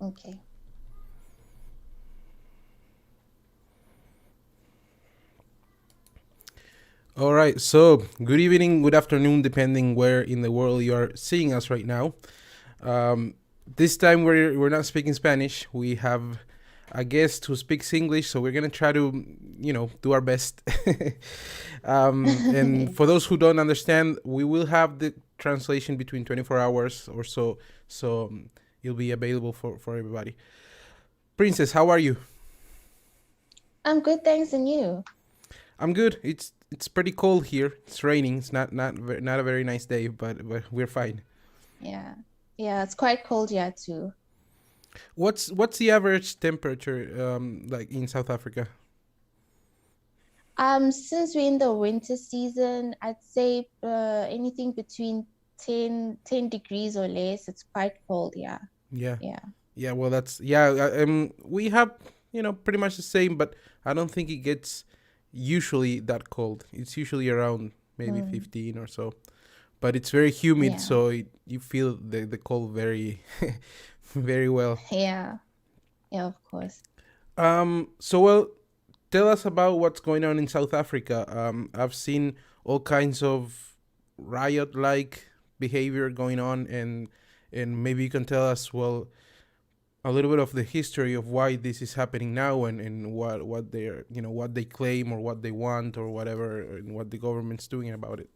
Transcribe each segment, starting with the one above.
Okay. All right. So, good evening, good afternoon, depending where in the world you are seeing us right now. Um, this time we're not speaking Spanish. We have a guest who speaks English, so we're gonna try to do our best. And Yeah. for those who don't understand, we will have the translation between 24 hours or so, so it'll be available for everybody. Princess, how are you? I'm good, thanks, and you? I'm good. It's pretty cold here. It's raining. It's not a very nice day, but we're fine. Yeah. Yeah, it's quite cold here too. What's the average temperature like in South Africa? Since we're in the winter season, I'd say anything between ten degrees or less. It's quite cold, yeah. Yeah, Yeah. yeah. Well, that's yeah. We have pretty much the same, but I don't think it gets usually that cold. It's usually around maybe Mm, 15 or so, but it's very humid, yeah. so you feel the cold very very well. Yeah. Yeah, of course. So well, tell us about what's going on in South Africa. I've seen all kinds of riot-like behavior going on, and maybe you can tell us well a little bit of the history of why this is happening now and what they're what they claim or what they want or whatever and what the government's doing about it.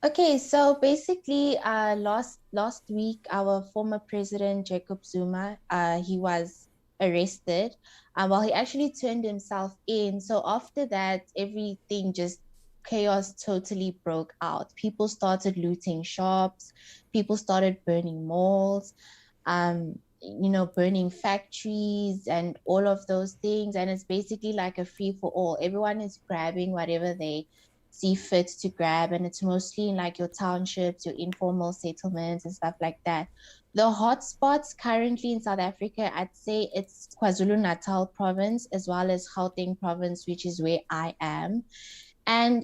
Okay, so basically, last week, our former president Jacob Zuma, he was arrested. Well, he actually turned himself in. So after that, everything just chaos totally broke out. People started looting shops. People started burning malls. Burning factories and all of those things. And it's basically like a free for all. Everyone is grabbing whatever they see fit to grab, and it's mostly in like your townships, your informal settlements and stuff like that. The hotspots currently in South Africa, I'd say it's KwaZulu-Natal province as well as Gauteng province, which is where I am. And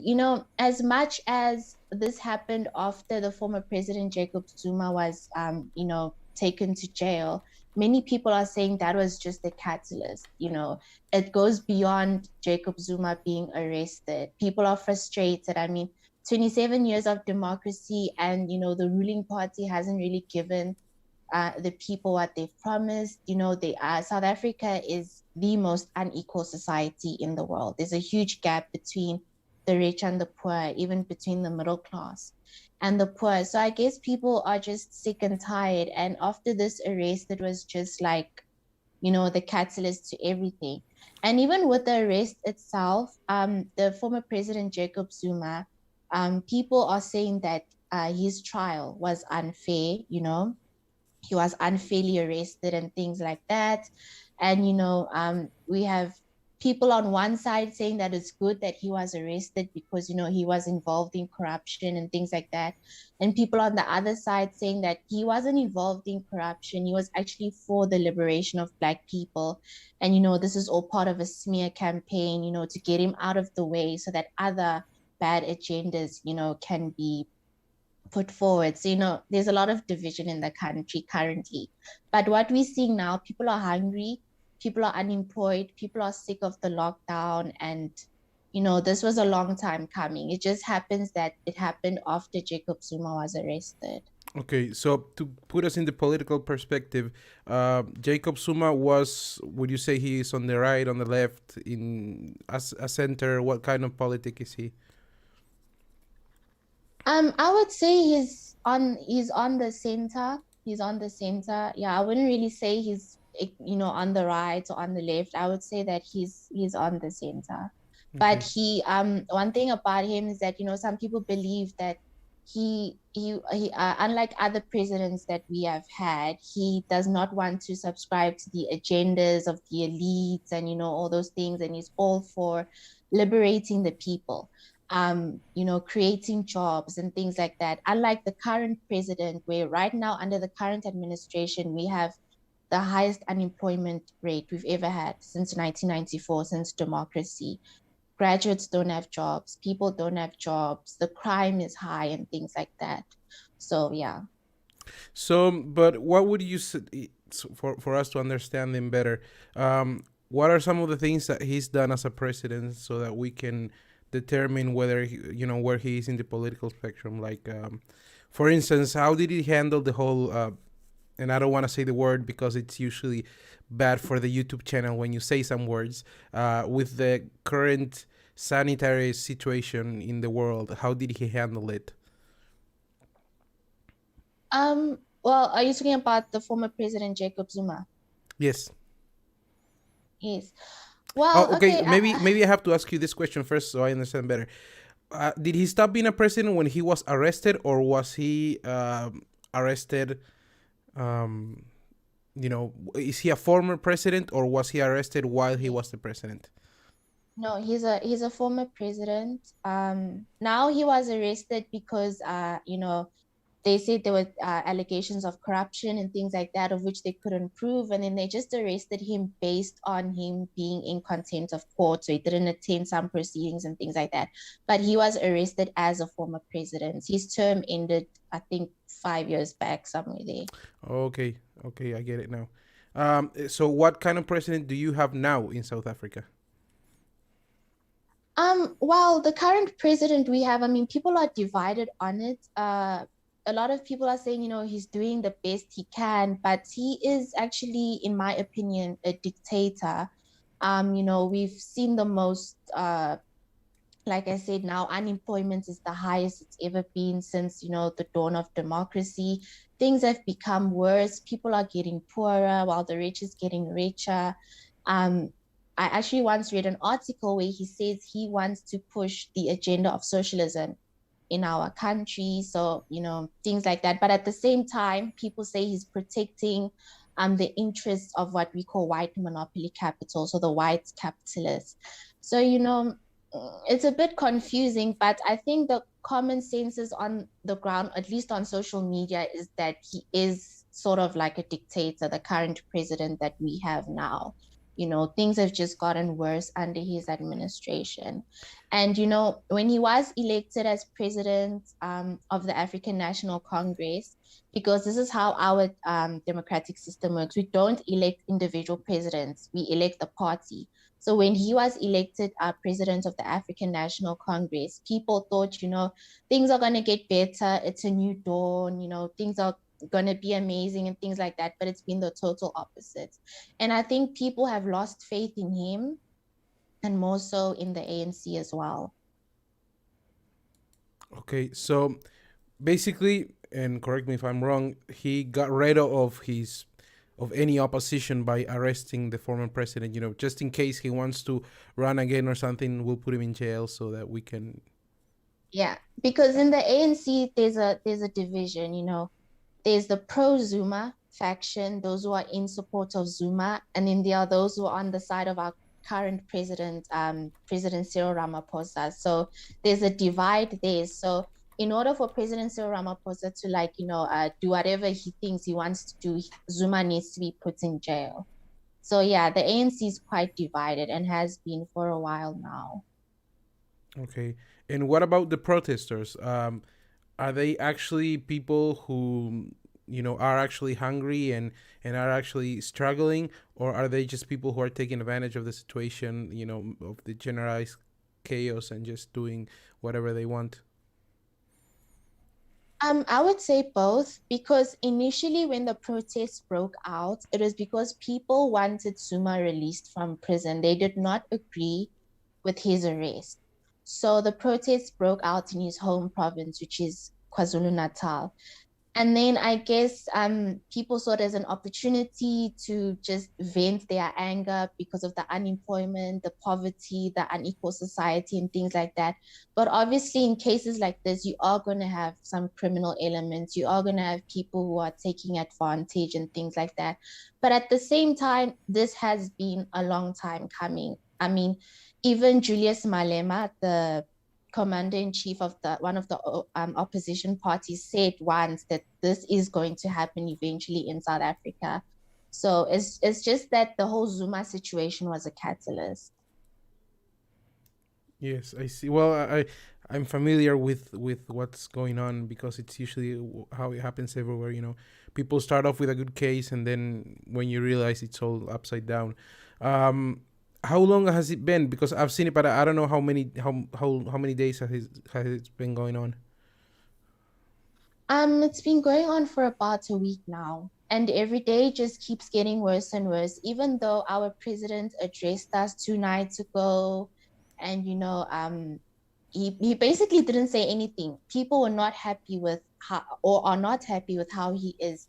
as much as this happened after the former president Jacob Zuma was taken to jail, many people are saying that was just the catalyst. It goes beyond Jacob Zuma being arrested. People are frustrated. I mean, 27 years of democracy, and the ruling party hasn't really given the people what they've promised. South Africa is the most unequal society in the world. There's a huge gap between the rich and the poor, even between the middle class and the poor. So I guess people are just sick and tired. And after this arrest, it was just like, the catalyst to everything. And even with the arrest itself, the former president Jacob Zuma, people are saying that his trial was unfair. He was unfairly arrested and things like that. And we have people on one side saying that it's good that he was arrested because he was involved in corruption and things like that, and people on the other side saying that he wasn't involved in corruption. He was actually for the liberation of Black people, and this is all part of a smear campaign, to get him out of the way so that other bad agendas can be put forward. So, there's a lot of division in the country currently. But what we're seeing now, people are hungry, people are unemployed, people are sick of the lockdown. And, this was a long time coming. It just happens that it happened after Jacob Zuma was arrested. Okay, so to put us in the political perspective, Jacob Zuma was, would you say he is on the right, on the left, in as a center? What kind of politic is he? I would say he's on the center. He's on the center. Yeah, I wouldn't really say he's on the right or on the left. I would say that he's on the center. But Okay. one thing about him is that some people believe that he unlike other presidents that we have had, he does not want to subscribe to the agendas of the elites and all those things, and he's all for liberating the people, creating jobs and things like that. Unlike the current president, where right now under the current administration we have the highest unemployment rate we've ever had since 1994, since democracy. Graduates don't have jobs, people don't have jobs, the crime is high and things like that. So yeah. So, but what would you for us to understand him better? What are some of the things that he's done as a president so that we can determine whether where he is in the political spectrum? Like, for instance, how did he handle the whole? And I don't want to say the word because it's usually bad for the YouTube channel when you say some words. With the current sanitary situation in the world, how did he handle it? Well, are you talking about the former president Jacob Zuma? Yes. Yes. Oh, Well, okay. okay. Maybe I have to ask you this question first so I understand better. Did he stop being a president when he was arrested, or was he arrested? Um, is he a former president, or was he arrested while he was the president? No, he's a former president. Now he was arrested because they said there were allegations of corruption and things like that, of which they couldn't prove. And then they just arrested him based on him being in contempt of court. So he didn't attend some proceedings and things like that. But he was arrested as a former president. His term ended, I think, 5 years back, somewhere there. Okay, okay, I get it now. So what kind of president do you have now in South Africa? Well, the current president we have, I mean, people are divided on it. A lot of people are saying, he's doing the best he can, but he is actually, in my opinion, a dictator. We've seen the most, like I said, now unemployment is the highest it's ever been since, the dawn of democracy. Things have become worse. People are getting poorer while the rich is getting richer. Um, I actually once read an article where he says he wants to push the agenda of socialism in our country. So, things like that. But at the same time, people say he's protecting the interests of what we call white monopoly capital, so the white capitalists. So, it's a bit confusing, but I think the common sense on the ground, at least on social media, is that he is sort of like a dictator, the current president that we have now. Things have just gotten worse under his administration. And, when he was elected as president of the African National Congress, because this is how our democratic system works, we don't elect individual presidents, we elect the party. So when he was elected president of the African National Congress, people thought, things are going to get better. It's a new dawn, things are going to be amazing and things like that. But it's been the total opposite. And I think people have lost faith in him and more so in the ANC as well. Okay, so basically, and correct me if I'm wrong, he got rid of any opposition by arresting the former president. Just in case he wants to run again or something, we'll put him in jail so that we can. Yeah, because in the ANC there's a division, there's the pro Zuma faction, those who are in support of Zuma, and then there are those who are on the side of our current president, President Cyril Ramaphosa. So there's a divide there. So in order for President Cyril Ramaphosa to do whatever he thinks he wants to do, Zuma needs to be put in jail. So yeah, the ANC is quite divided and has been for a while now. Okay, and what about the protesters? Are they actually people who are actually hungry and are actually struggling, or are they just people who are taking advantage of the situation, of the generalized chaos and just doing whatever they want? I would say both, because initially when the protests broke out, it was because people wanted Zuma released from prison. They did not agree with his arrest. So the protests broke out in his home province, which is KwaZulu-Natal. And then I guess people saw it as an opportunity to just vent their anger because of the unemployment, the poverty, the unequal society, and things like that. But obviously, in cases like this, you are going to have some criminal elements. You are going to have people who are taking advantage and things like that. But at the same time, this has been a long time coming. I mean, even Julius Malema, the commander-in-chief of one of the opposition parties, said once that this is going to happen eventually in South Africa. So it's just that the whole Zuma situation was a catalyst. Yes, I see. Well, I'm familiar with what's going on because it's usually how it happens everywhere. People start off with a good case, and then when you realize it's all upside down. Um, how long has it been? Because I've seen it, but I don't know how many days has it been going on. It's been going on for about a week now, and every day just keeps getting worse and worse. Even though our president addressed us 2 nights ago, and he basically didn't say anything. People were not happy with how, or are not happy with how he is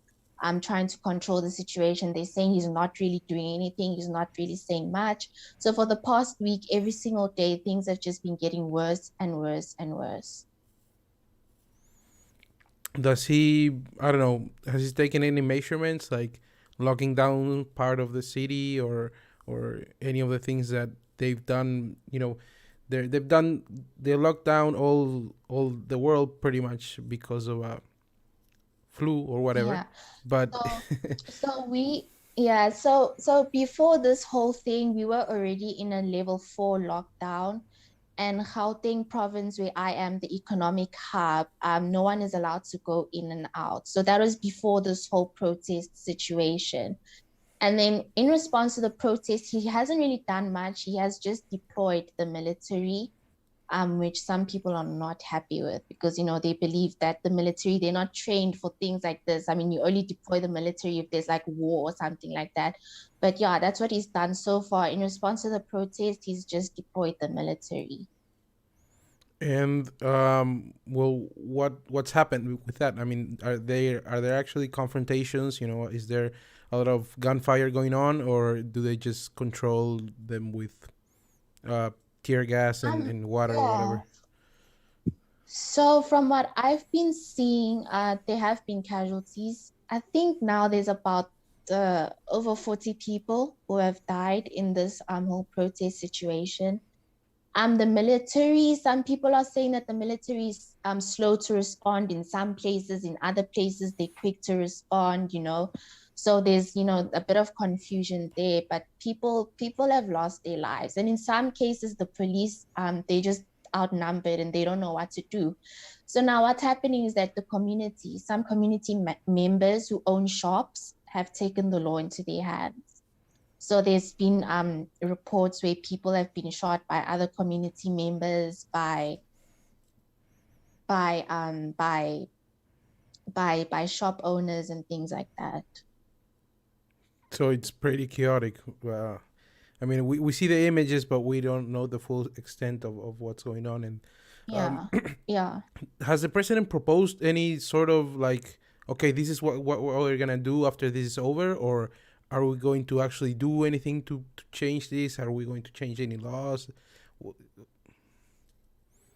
trying to control the situation. They're saying he's not really doing anything, he's not really saying much. So for the past week, every single day, things have just been getting worse and worse and worse. Does he? I don't know. Has he taken any measurements like locking down part of the city or any of the things that they've done? They locked down all the world pretty much because of a flu or whatever. Yeah. But So so we yeah, so before this whole thing, we were already in a level 4 lockdown. And Gauteng province, where I am, the economic hub, no one is allowed to go in and out. So that was before this whole protest situation. And then in response to the protest, he hasn't really done much. He has just deployed the military, which some people are not happy with because, they believe that the military, they're not trained for things like this. I mean, you only deploy the military if there's like war or something like that. But yeah, that's what he's done so far. In response to the protest, he's just deployed the military. and well, what's happened with that? I mean, are there actually confrontations? Is there a lot of gunfire going on, or do they just control them with uh, tear gas and water or Yeah. whatever? So from what I've been seeing, there have been casualties. I think now there's about over 40 people who have died in this whole protest situation. The military, some people are saying that the military is slow to respond in some places, in other places they're quick to respond. So there's, a bit of confusion there, but people have lost their lives. And in some cases, the police, they just outnumbered and they don't know what to do. So now what's happening is that some community members who own shops have taken the law into their hands. So there's been reports where people have been shot by other community members, by um by by shop owners and things like that. So it's pretty chaotic. I mean, we see the images, but we don't know the full extent of what's going on. And um, Yeah, yeah. has the president proposed any sort of like, okay, this is what we're gonna do after this is over, or are we going to actually do anything to change this? Are we going to change any laws?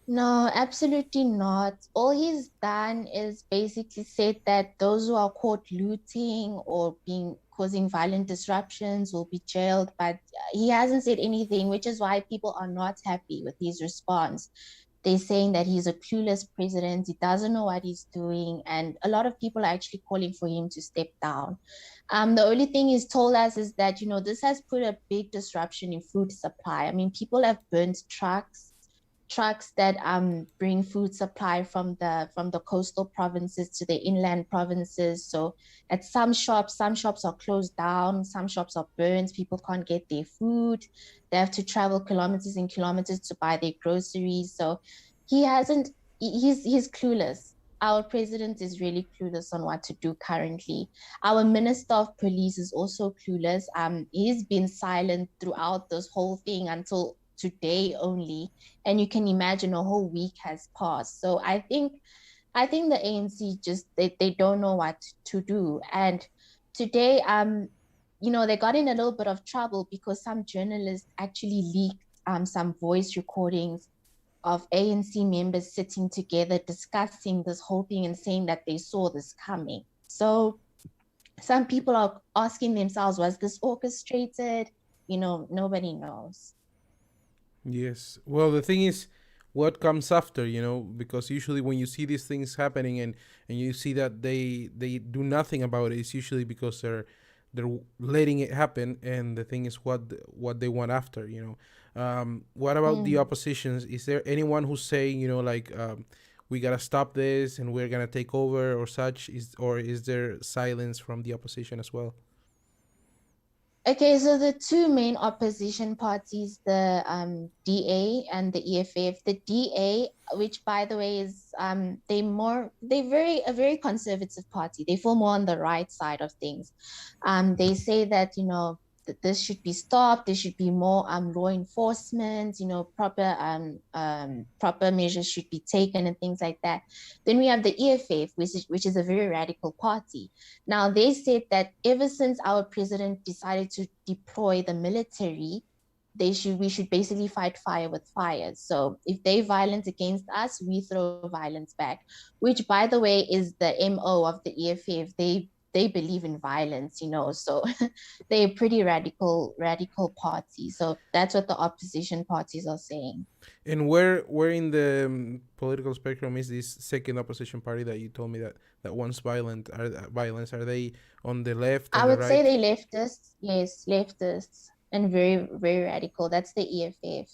No, absolutely not. All he's done is basically said that those who are caught looting or being causing violent disruptions will be jailed, but he hasn't said anything, which is why people are not happy with his response. They're saying that he's a clueless president, he doesn't know what he's doing, and a lot of people are actually calling for him to step down. The only thing he's told us is that, this has put a big disruption in food supply. I mean, people have burnt trucks that bring food supply from the coastal provinces to the inland provinces. So at some shops are closed down, some shops are burned, people can't get their food. They have to travel kilometers and kilometers to buy their groceries. So he hasn't he's clueless. Our president is really clueless on what to do currently. Our minister of police is also clueless. He's been silent throughout this whole thing until today only, and you can imagine a whole week has passed. So I think the ANC just they don't know what to do. And today, they got in a little bit of trouble because some journalists actually leaked some voice recordings of ANC members sitting together discussing this whole thing and saying that they saw this coming. So some people are asking themselves, was this orchestrated? Nobody knows. Yes. Well, the thing is, what comes after, because usually when you see these things happening and you see that they do nothing about it, it's usually because they're letting it happen, and the thing is what they want after, you know. What about the Mm. oppositions? Is there anyone who's saying, you know, like, we gotta stop this and we're gonna take over or such? Or is there silence from the opposition as well? Okay, so the two main opposition parties, the DA and the EFF. The DA, which by the way is they very conservative party. They fall more on the right side of things. They say that, you know, that this should be stopped. There should be more law enforcement. You know, proper measures should be taken and things like that. Then we have the EFF, which is a very radical party. Now, they said that ever since our president decided to deploy the military, we should basically fight fire with fire. So if they violence against us, we throw violence back, which by the way is the MO of the EFF. They believe in violence, you know, so they're a pretty radical party. So that's what the opposition parties are saying. And where in the political spectrum is this second opposition party that you told me that wants violence? Are they on the left, I on the would say right? they leftists, yes, leftists, and very radical. That's the EFF.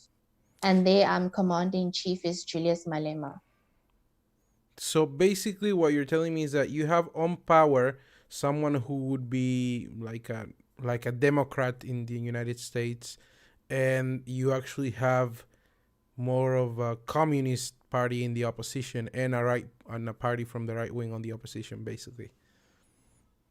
And their commander in chief is Julius Malema. So basically, what you're telling me is that you have on power someone who would be like a Democrat in the United States, and you actually have more of a communist party in the opposition and a party from the right wing on the opposition, basically.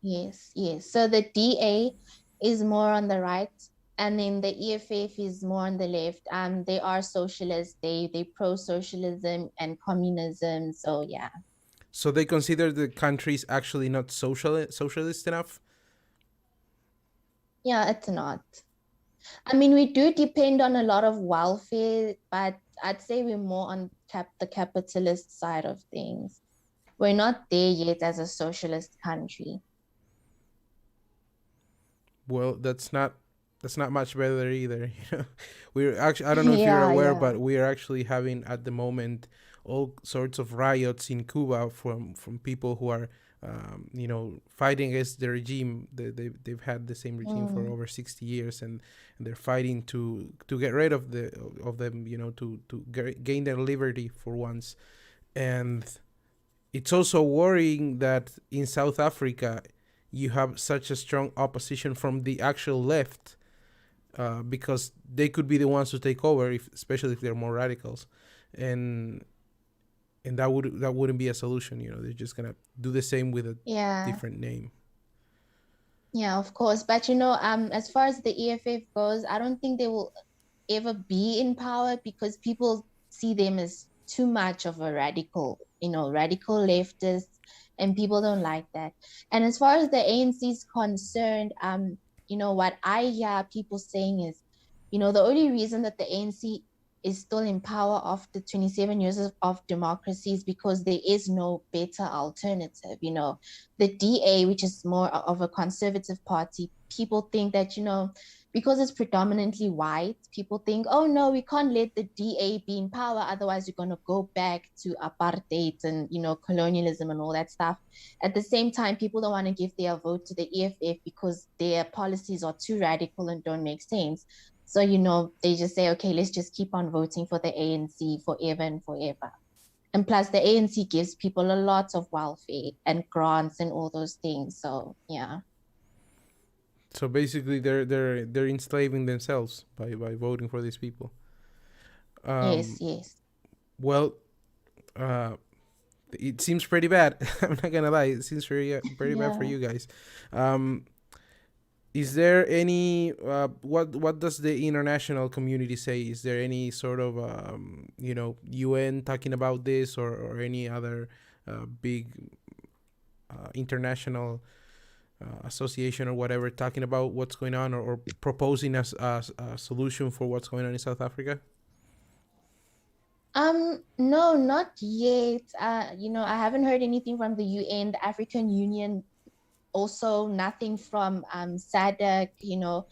Yes, yes. So the DA is more on the right, and then the EFF is more on the left. They are socialists. They pro socialism and communism. So yeah, So they consider the countries actually not socialist enough. yeah, it's not. I mean, we do depend on a lot of welfare, but I'd say we're more on the capitalist side of things. We're not there yet as a socialist country. Well, that's not much better either. You know, we're actually, I don't know if you're Yeah, aware, yeah. but we are actually having at the moment all sorts of riots in Cuba from people who are, you know, fighting against the regime. They've had the same regime for Mm. over 60 years, and they're fighting to get rid of them. You know, gain their liberty for once. And it's also worrying that in South Africa you have such a strong opposition from the actual left, because they could be the ones to take over, especially if they're more radicals, and that wouldn't be a solution. You know, they're just gonna do the same with a Yeah. different name. Yeah, of course. But you know, as far as the EFF goes, I don't think they will ever be in power because people see them as too much of a radical, you know, radical leftist, and people don't like that. And as far as the ANC is concerned, you know, what I hear people saying is, you know, the only reason that the ANC is still in power after 27 years of democracy is because there is no better alternative. You know, the DA, which is more of a conservative party, people think that, you know, because it's predominantly white, people think, oh no, we can't let the DA be in power, otherwise we're going to go back to apartheid and, you know, colonialism and all that stuff. At the same time, people don't want to give their vote to the EFF because their policies are too radical and don't make sense. So, you know, they just say, okay, let's just keep on voting for the ANC forever and forever. And plus, the ANC gives people a lot of welfare and grants and all those things. So, yeah. So basically, they're enslaving themselves by voting for these people. Yes, Um, yes. well, uh, it seems pretty bad. I'm not gonna lie, it seems pretty bad for Yeah. you guys. Um, is there any what does the international community say? Is there any sort of you know, UN talking about this, or any other big international association or whatever talking about what's going on, or proposing a solution for what's going on in South Africa? No, not yet. You know, I haven't heard anything from the UN, the African Union. also nothing from SADC,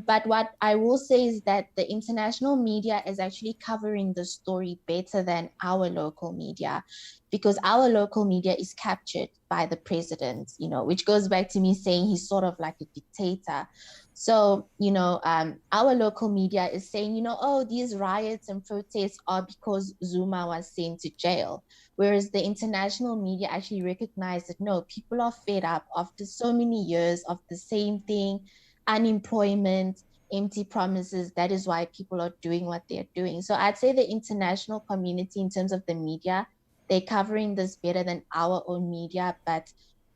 but what I will say is that the international media is actually covering the story better than our local media, because our local media is captured by the president, which goes back to me saying he's sort of like a dictator. So, our local media is saying, oh, these riots and protests are because Zuma was sent to jail. Whereas the international media actually recognize that no, people are fed up after so many years of the same thing, unemployment, empty promises. That is why people are doing what they're doing. So I'd say the international community, in terms of the media, they're covering this better than our own media, but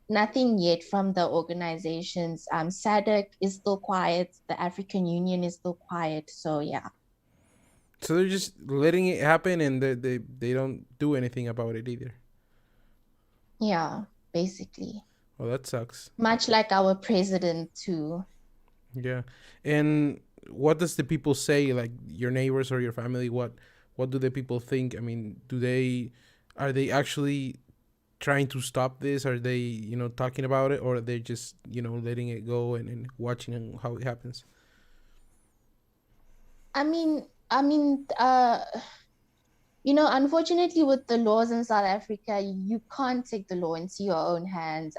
nothing yet from the organizations. SADC is still quiet. The African Union is still quiet. So yeah. So they're just letting it happen, and they don't do anything about it either. Yeah, basically. Well, that sucks. Much like our president too. Yeah. And what does the people say, like your neighbors or your family? What do the people think? I mean, are they actually trying to stop this? Are they, talking about it, or are they just, letting it go and watching how it happens? I mean, unfortunately, with the laws in South Africa, you can't take the law into your own hands.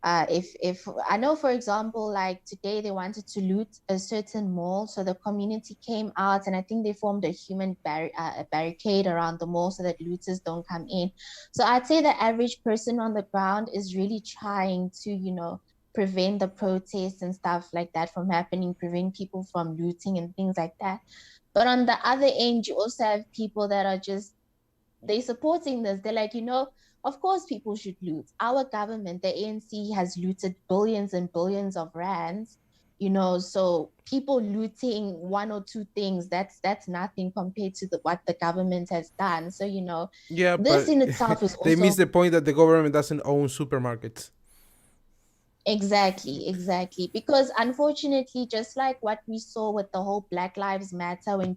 If I know, for example, like today they wanted to loot a certain mall, so the community came out, and I think they formed a barricade around the mall so that looters don't come in. So I'd say the average person on the ground is really trying to, prevent the protests and stuff like that from happening, prevent people from looting and things like that. But on the other end, you also have people that are just, they supporting this. They're like, of course people should loot. Our government, the ANC, has looted billions and billions of rands, so people looting one or two things, that's nothing compared to what the government has done. So, Yeah, this but in itself is they miss also the point that the government doesn't own supermarkets. exactly. Because unfortunately, just like what we saw with the whole Black Lives Matter, when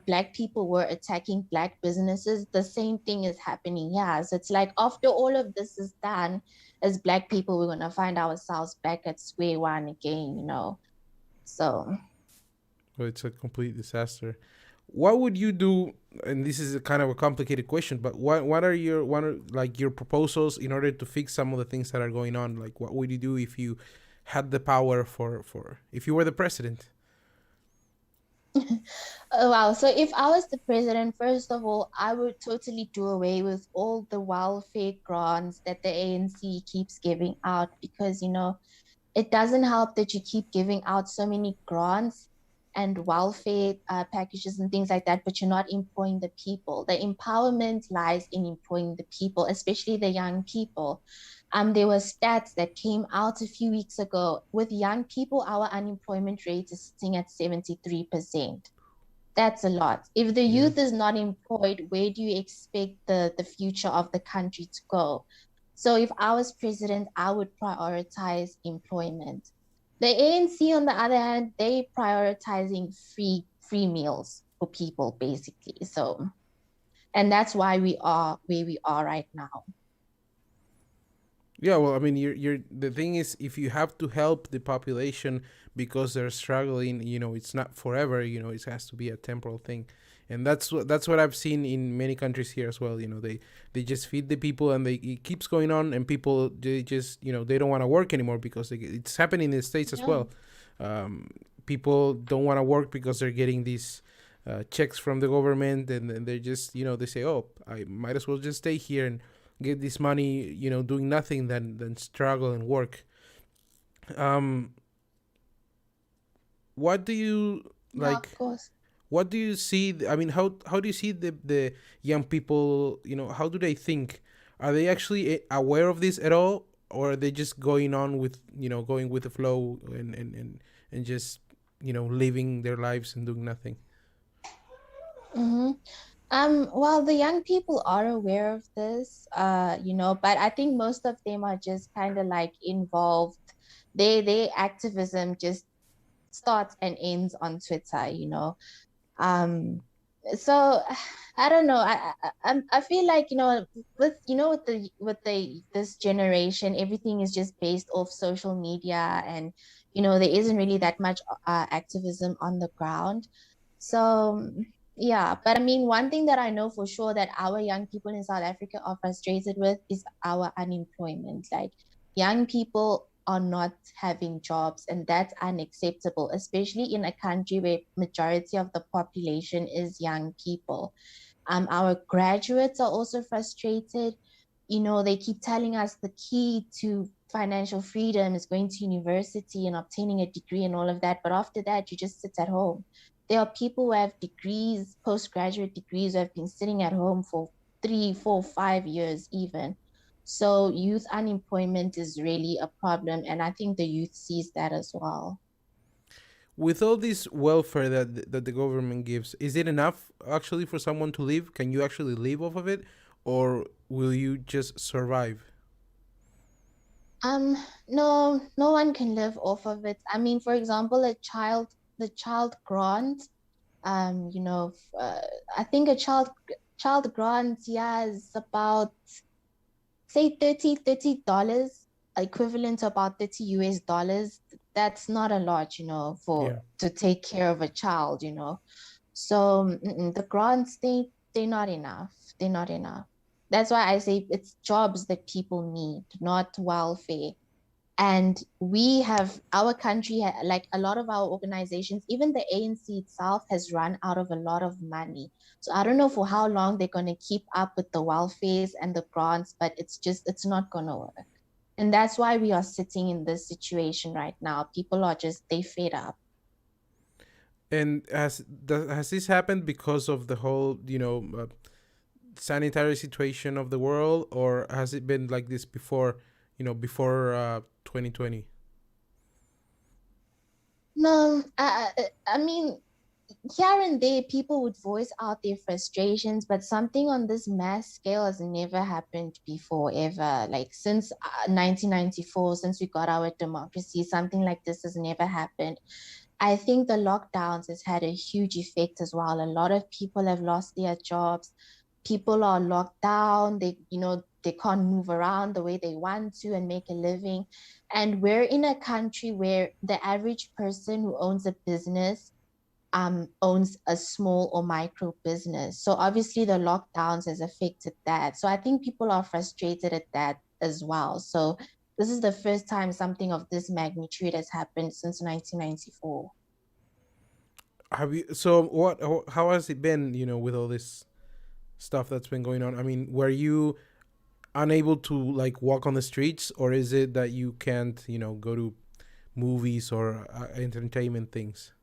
Black people were attacking Black businesses, the same thing is happening here. So it's like after all of this is done, as Black people, we're going to find ourselves back at square one again. So, So it's a complete disaster. What would you do? And this is a kind of a complicated question, but what are your proposals in order to fix some of the things that are going on? Like, what would you do if you had the power for if you were the president? oh, wow. So if I was the president, first of all, I would totally do away with all the welfare grants that the ANC keeps giving out, because, it doesn't help that you keep giving out so many grants and welfare packages and things like that, but you're not employing the people. The empowerment lies in employing the people, especially the young people. There were stats that came out a few weeks ago. With young people, our unemployment rate is sitting at 73%. That's a lot. If the Yeah. youth is not employed, where do you expect the future of the country to go? So if I was president, I would prioritize employment. The ANC, on the other hand, they prioritizing free meals for people, basically. So, and that's why we are where we are right now. Yeah, well, I mean, you're the thing is, if you have to help the population because they're struggling, it's not forever. It has to be a temporal thing, and that's what I've seen in many countries here as well. They just feed the people, and it keeps going on, and people, they just, they don't want to work anymore because it's happening in the States as Yeah. well. Um, People don't want to work because they're getting these checks from the government, and they're just, they say, oh, I might as well just stay here and get this money, doing nothing than struggle and work. Um, what do you Yeah, like? of course. What do you see? I mean, how do you see the young people? How do they think? Are they actually aware of this at all, or are they just going on with going with the flow and just living their lives and doing nothing? Mm-hmm. Well, the young people are aware of this, but I think most of them are just kind of like involved. Their activism just starts and ends on Twitter. Um, So I don't know. I feel like, with with the this generation, everything is just based off social media, and there isn't really that much activism on the ground. So yeah, but I mean, one thing that I know for sure that our young people in South Africa are frustrated with is our unemployment. Like, young people are not having jobs, and that's unacceptable, especially in a country where majority of the population is young people. Our graduates are also frustrated. They keep telling us the key to financial freedom is going to university and obtaining a degree and all of that, but after that you just sit at home. There are people who have degrees, postgraduate degrees, who have been sitting at home for 3, 4, 5 years even. So youth unemployment is really a problem, and I think the youth sees that as well. With all this welfare that the government gives, is it enough actually for someone to live? Can you actually live off of it, or will you just survive? Um, no, no one can live off of it. I mean, for example, the child grant, I think a child grant, yeah, is about, say, $30 equivalent to about 30 US dollars. That's not a lot, for Yeah. to take care of a child. So the grants, they're not enough. They're not enough. That's why I say it's jobs that people need, not welfare. And we have our country, like a lot of our organizations, even the ANC itself has run out of a lot of money. So I don't know for how long they're going to keep up with the welfares and the grants, but it's not going to work. And that's why we are sitting in this situation right now. People are just, they fed up. And has this happened because of the whole sanitary situation of the world, or has it been like this before, before 2020? No, I mean, here and there, people would voice out their frustrations, but something on this mass scale has never happened before, ever. Like, since 1994, since we got our democracy, something like this has never happened. I think the lockdowns has had a huge effect as well. A lot of people have lost their jobs. People are locked down. They can't move around the way they want to and make a living. And we're in a country where the average person who owns a business owns a small or micro business. So obviously the lockdowns has affected that. So I think people are frustrated at that as well. So this is the first time something of this magnitude has happened since 1994. Have you? So what? How has it been? With all this stuff that's been going on. I mean, were you unable to like walk on the streets, or is it that you can't, go to movies or entertainment things?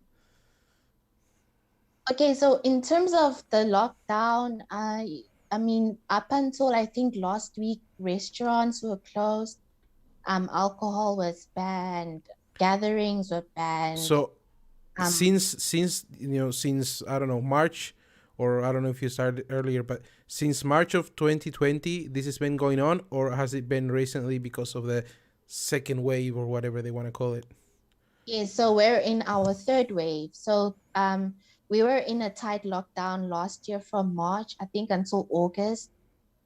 Okay, so in terms of the lockdown, I mean, up until I think last week, restaurants were closed, alcohol was banned, gatherings were banned. So Um, since I don't know, March, or I don't know if you started earlier, but since March of 2020 this has been going on, or has it been recently because of the second wave or whatever they want to call it? yeah, so we're in our third wave. So we were in a tight lockdown last year from March, I think, until August.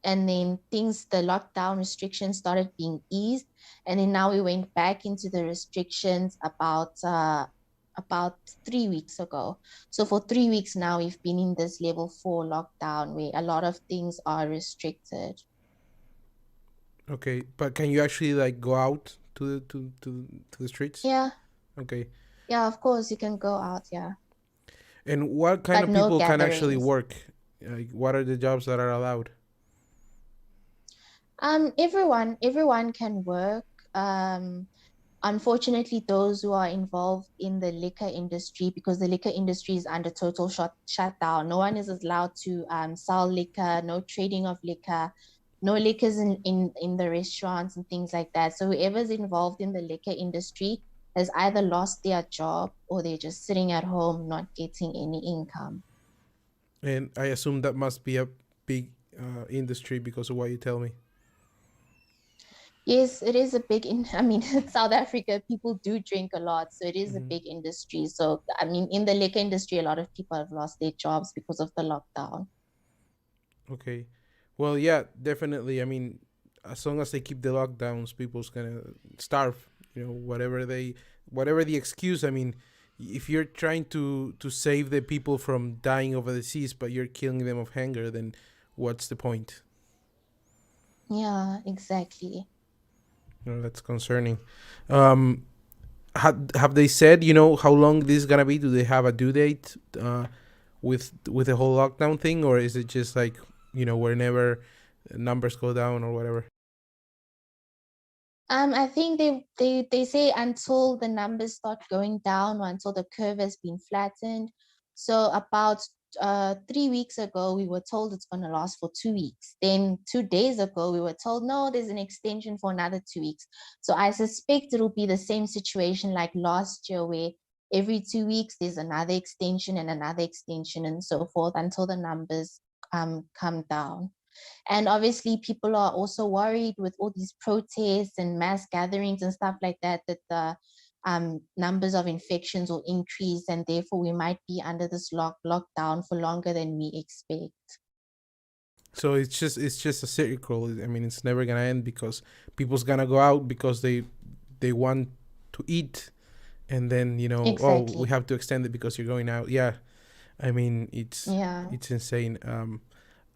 And then the lockdown restrictions started being eased. And then now we went back into the restrictions about 3 weeks ago. So for 3 weeks now, we've been in this level 4 lockdown where a lot of things are restricted. Okay, but can you actually like go out to the streets? Yeah, Okay. yeah, of course you can go out, yeah, And what kind but of no people can actually gatherings. work? Like, what are the jobs that are allowed? Everyone can work. Um, Unfortunately, those who are involved in the liquor industry, because the liquor industry is under total shutdown. No one is allowed to sell liquor, no trading of liquor, no liquors in the restaurants and things like that. So whoever's involved in the liquor industry has either lost their job or they're just sitting at home not getting any income. And I assume that must be a big industry because of what you tell me. Yes, it is a big I mean, South Africa, people do drink a lot, so it is a Hmm. big industry. So, I mean, in the liquor industry, a lot of people have lost their jobs because of the lockdown. Okay. Well, yeah, definitely. I mean, as long as they keep the lockdowns, people's gonna starve. Whatever the excuse. I mean, if you're trying to save the people from dying of a disease, but you're killing them of hunger, then what's the point? Yeah, exactly. That's concerning. Um, have they said how long this is gonna be? Do they have a due date with the whole lockdown thing, or is it just like whenever numbers go down or whatever? I think they say until the numbers start going down or until the curve has been flattened. So about 3 weeks ago, we were told it's going to last for 2 weeks. Then 2 days ago, we were told no, there's an extension for another 2 weeks. So I suspect it'll be the same situation like last year, where every 2 weeks there's another extension and another extension and so forth until the numbers come down. And obviously, people are also worried with all these protests and mass gatherings and stuff like that, that the numbers of infections will increase, and therefore we might be under this lockdown for longer than we expect. So it's just a circle. I mean, it's never gonna end because people's gonna go out because they want to eat, and then oh, we Exactly. have to extend it because you're going out. Yeah, I mean Yeah. it's insane.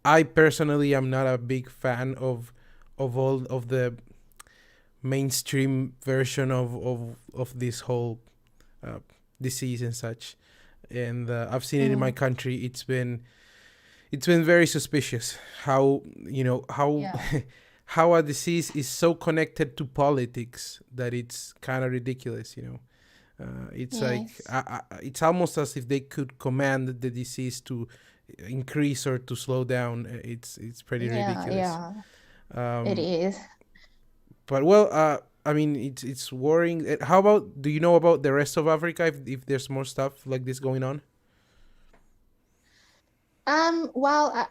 I personally am not a big fan of all of the mainstream version of this whole uh, disease and such. And I've seen it in my Mm. country. It's been very suspicious how how Yeah. how a disease is so connected to politics that it's kind of ridiculous. It's like Yes. it's almost as if they could command the disease to increase or to slow down. It's pretty Yeah. ridiculous. Yeah. It um is. but well, I mean, it's worrying. How about, do you know about the rest of Africa, if there's more stuff like this going on? Well,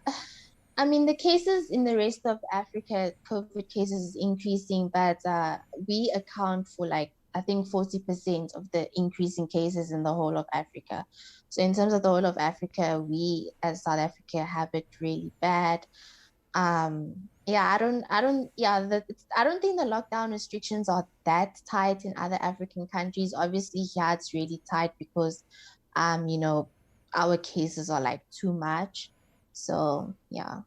I mean, the cases in the rest of Africa, COVID cases is increasing, but we account for like, I think 40% of the increase in cases in the whole of Africa. So in terms of the whole of Africa, we as South Africa have it really bad. Yeah, I don't think the lockdown restrictions are that tight in other African countries. Obviously, here it's really tight because, you know, our cases are like too much. So yeah.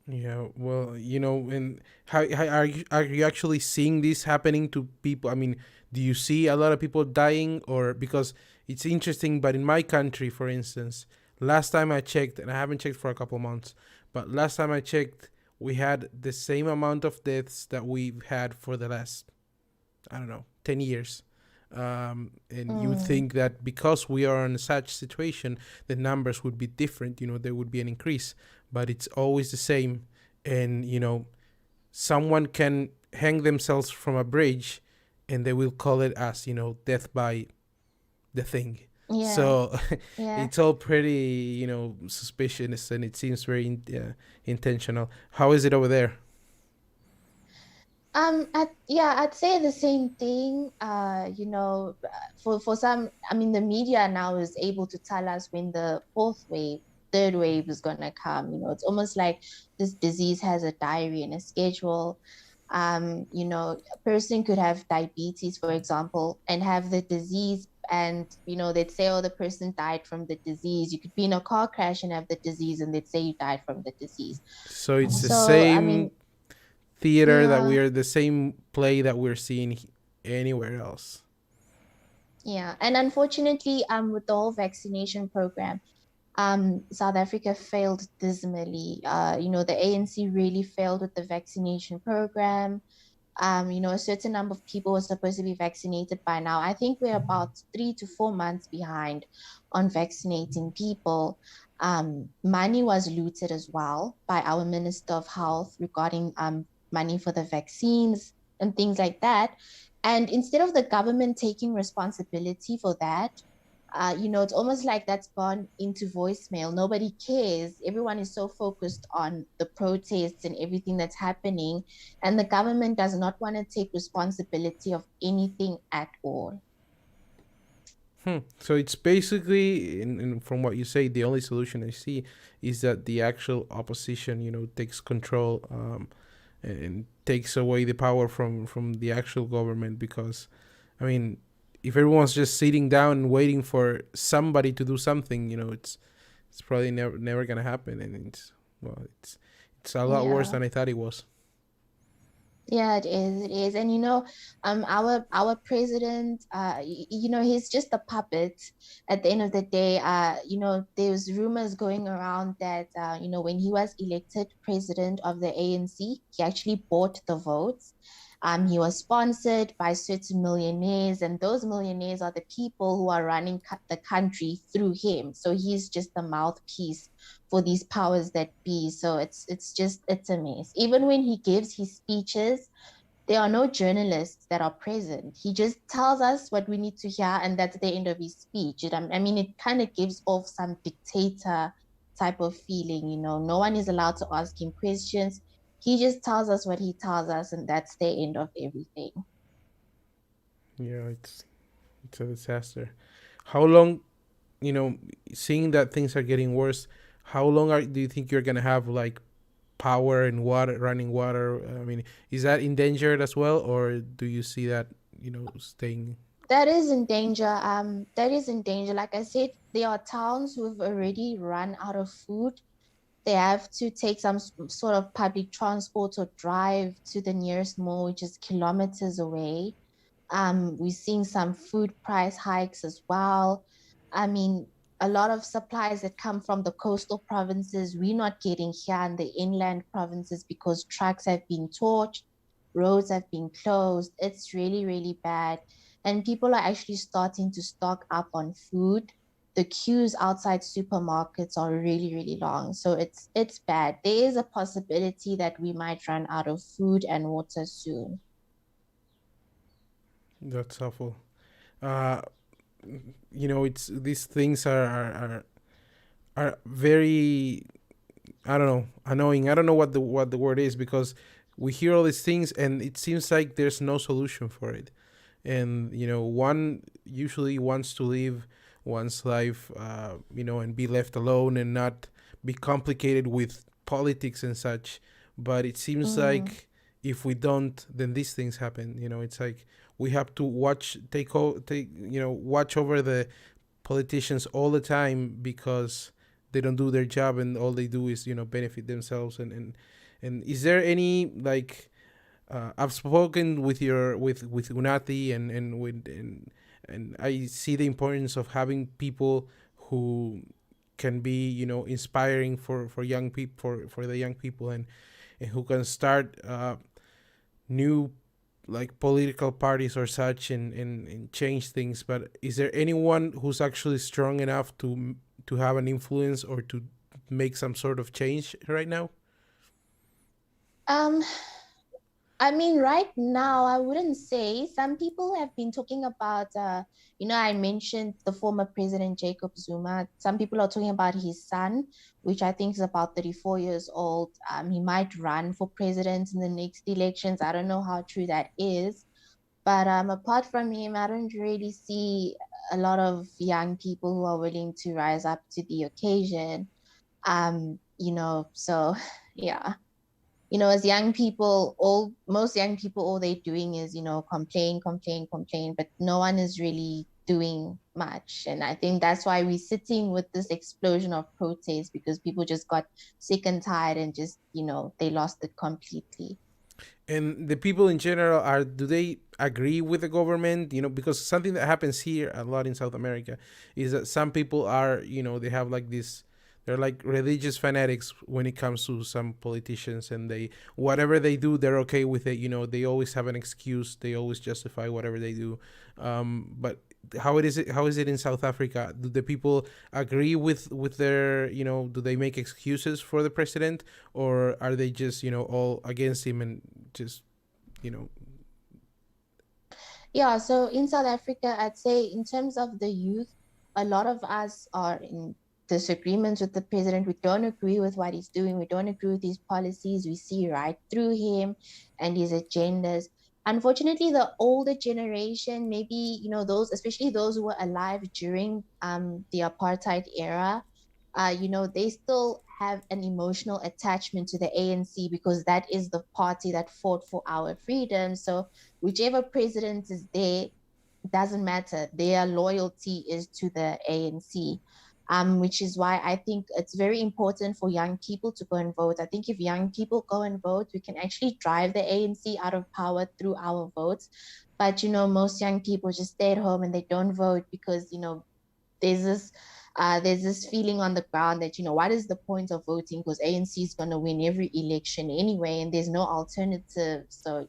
Yeah, well, and how are you actually seeing this happening to people? I mean, do you see a lot of people dying, or because it's interesting? But in my country, for instance, last time I checked, and I haven't checked for a couple months, but last time I checked, we had the same amount of deaths that we've had for the last, I don't know, 10 years. And you would Mm, think that because we are in such situation, the numbers would be different. There would be an increase, but it's always the same. And someone can hang themselves from a bridge, and they will call it as death by the thing. yeah, So yeah. it's all pretty suspicious, and it seems very intentional. How is it over there? Yeah, I'd say the same thing. For some, I mean, the media now is able to tell us when the fourth wave, third wave is gonna come. It's almost like this disease has a diary and a schedule. A person could have diabetes, for example, and have the disease, and they'd say, oh, the person died from the disease. You could be in a car crash and have the disease, and they'd say you died from the disease. So it's the So, I same mean, theater that yeah. we're the same play that we're seeing anywhere else. Yeah, and unfortunately, with the whole vaccination program, South Africa failed dismally. The ANC really failed with the vaccination program. A certain number of people were supposed to be vaccinated by now. I think we're about 3 to 4 months behind on vaccinating people. Money was looted as well by our Minister of Health regarding money for the vaccines and things like that. And instead of the government taking responsibility for that, It's almost like that's gone into voicemail. Nobody cares. Everyone is so focused on the protests and everything that's happening, and the government does not want to take responsibility of anything at all. So it's basically, from what you say, the only solution I see is that the actual opposition, takes control, and takes away the power from the actual government. Because, I mean, if everyone's just sitting down and waiting for somebody to do something, it's probably never gonna happen, and it's a lot worse Yeah. than I thought it was. Yeah, it is. It is. And our president, he's just a puppet at the end of the day. There's rumors going around that when he was elected president of the ANC, he actually bought the votes. He was sponsored by certain millionaires, and those millionaires are the people who are running the country through him. So he's just the mouthpiece for these powers that be. So it's a mess. Even when he gives his speeches, there are no journalists that are present. He just tells us what we need to hear, and that's the end of his speech. I mean, it kind of gives off some dictator type of feeling. No one is allowed to ask him questions. He just tells us what he tells us, and that's the end of everything. Yeah, it's a disaster. How long, you know, seeing that things are getting worse? How long do you think you're gonna have like power and water, running water? I mean, is that endangered as well, or do you see that staying? That is in danger. That is in danger. Like I said, there are towns who have already run out of food. They have to take some sort of public transport or drive to the nearest mall, which is kilometers away. We're seeing some food price hikes as well. I mean, a lot of supplies that come from the coastal provinces, we're not getting here in the inland provinces because trucks have been torched, roads have been closed. It's really, really bad. And people are actually starting to stock up on food. The queues outside supermarkets are really, really long. So it's bad. There is a possibility that we might run out of food and water soon. That's awful. Uh, it's these things are very, I don't know, annoying. I don't know what the word is, because we hear all these things and it seems like there's no solution for it. And one usually wants to live one's life, and be left alone and not be complicated with politics and such. But it seems Mm. like if we don't, then these things happen. It's like we have to watch over the politicians all the time, because they don't do their job and all they do is benefit themselves. And is there any, like, I've spoken with Unati, and I see the importance of having people who can be inspiring for young people, for the young people, and who can start new, like, political parties or such, and change things. But is there anyone who's actually strong enough to have an influence or to make some sort of change right now? Um, I mean, right now, I wouldn't say. Some people have been talking about, I mentioned the former president Jacob Zuma. Some people are talking about his son, which I think is about 34 years old. He might run for president in the next elections. I don't know how true that is. But apart from him, I don't really see a lot of young people who are willing to rise up to the occasion. So yeah, as young people, most young people, all they're doing is, complain, complain, complain, but no one is really doing much. And I think that's why we're sitting with this explosion of protests, because people just got sick and tired and just, they lost it completely. And the people in general, do they agree with the government? Because something that happens here a lot in South America is that some people are, they have like this, they're like religious fanatics when it comes to some politicians, and they, whatever they do, they're okay with it. They always have an excuse, they always justify whatever they do. But how is it in South Africa? Do the people agree with their, do they make excuses for the president, or are they just all against him and just you know Yeah, so in South Africa, I'd say in terms of the youth, a lot of us are in disagreements with the president. We don't agree with what he's doing. We don't agree with his policies. We see right through him and his agendas. Unfortunately, the older generation, maybe, those, especially those who were alive during the apartheid era, they still have an emotional attachment to the ANC because that is the party that fought for our freedom. So whichever president is there, doesn't matter. Their loyalty is to the ANC, which is why I think it's very important for young people to go and vote. I think if young people go and vote, we can actually drive the ANC out of power through our votes. But, most young people just stay at home and they don't vote because, there's this there's this feeling on the ground that, what is the point of voting? Because ANC is going to win every election anyway, and there's no alternative. So,